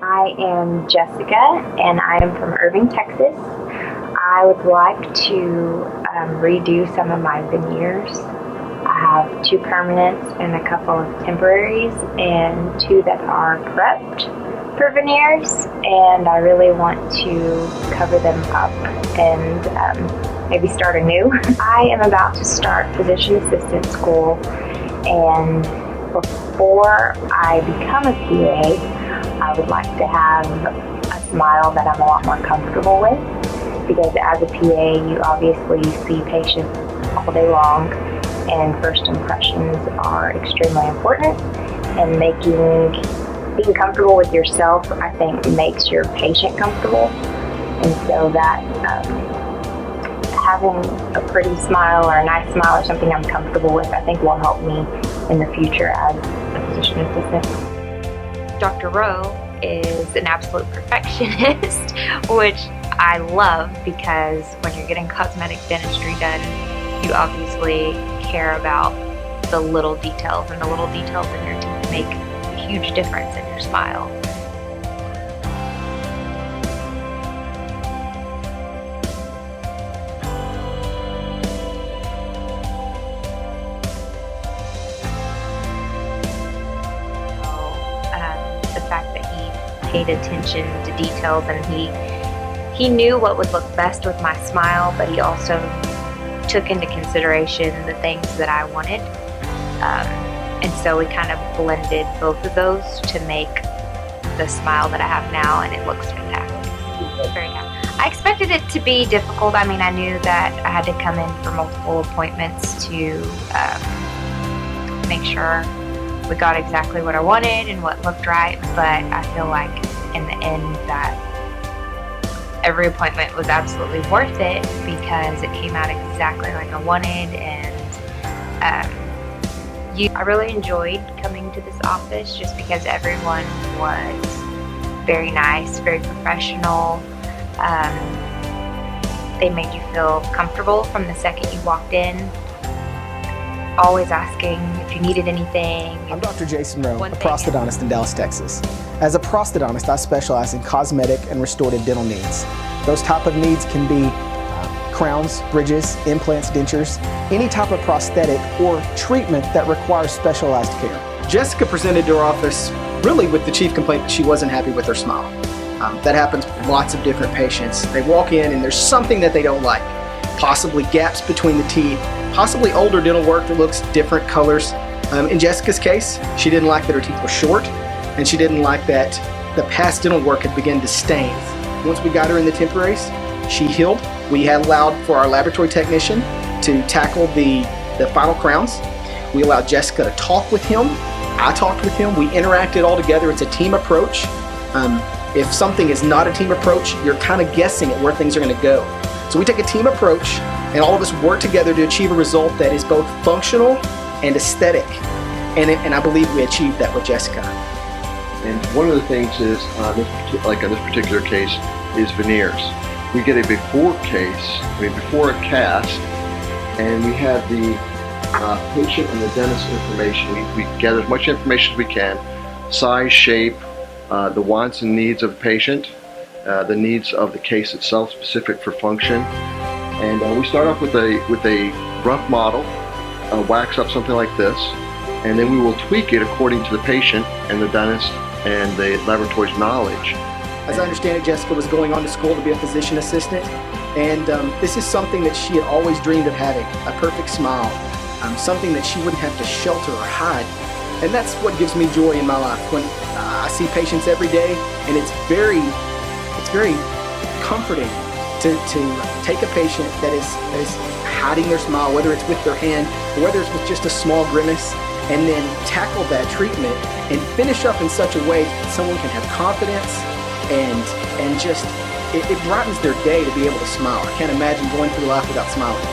I am Jessica, and I am from Irving, Texas. I would like to redo some of my veneers. I have 2 permanents and a couple of temporaries, and 2 that are prepped for veneers, and I really want to cover them up and maybe start anew. I am about to start physician assistant school, and before I become a PA, I would like to have a smile that I'm a lot more comfortable with, because as a PA, you obviously see patients all day long, and first impressions are extremely important, and being comfortable with yourself, I think, makes your patient comfortable. And so that having a pretty smile or a nice smile or something I'm comfortable with, I think will help me in the future as a physician assistant. Dr. Rowe is an absolute perfectionist, which I love, because when you're getting cosmetic dentistry done, you obviously care about the little details, and the little details in your teeth make a huge difference in your smile. The fact that he paid attention to details, and he knew what would look best with my smile, but he also took into consideration the things that I wanted. And so we kind of blended both of those to make the smile that I have now, and it looks fantastic. Very happy. I expected it to be difficult. I mean, I knew that I had to come in for multiple appointments to make sure we got exactly what I wanted and what looked right, but I feel like in the end that every appointment was absolutely worth it, because it came out exactly like I wanted. And I really enjoyed coming to this office, just because everyone was very nice, very professional. They made you feel comfortable from the second you walked in, always asking if you needed anything. I'm Dr. Jason Rowe, a prosthodontist in Dallas, Texas. As a prosthodontist, I specialize in cosmetic and restorative dental needs. Those type of needs can be crowns, bridges, implants, dentures, any type of prosthetic or treatment that requires specialized care. Jessica presented to our office really with the chief complaint that she wasn't happy with her smile. That happens with lots of different patients. They walk in and there's something that they don't like, possibly gaps between the teeth, possibly older dental work that looks different colors. In Jessica's case, she didn't like that her teeth were short, and she didn't like that the past dental work had begun to stain. Once we got her in the temporaries, she healed. We had allowed for our laboratory technician to tackle the final crowns. We allowed Jessica to talk with him. I talked with him. We interacted all together. It's a team approach. If something is not a team approach, you're kind of guessing at where things are going to go. So we take a team approach, and all of us work together to achieve a result that is both functional and aesthetic. And I believe we achieved that with Jessica. And one of the things is, like in this particular case, is veneers. We get a before a cast, and we have the patient and the dentist information. We gather as much information as we can: size, shape, the wants and needs of the patient, the needs of the case itself, specific for function. And we start off with a rough model, wax up something like this, and then we will tweak it according to the patient and the dentist and the laboratory's knowledge. As I understand it, Jessica was going on to school to be a physician assistant, and this is something that she had always dreamed of having, a perfect smile, something that she wouldn't have to shelter or hide. And that's what gives me joy in my life, when I see patients every day, and it's very comforting to take a patient that is hiding their smile, whether it's with their hand or whether it's with just a small grimace, and then tackle that treatment and finish up in such a way that someone can have confidence, and just it brightens their day to be able to smile. I can't imagine going through life without smiling.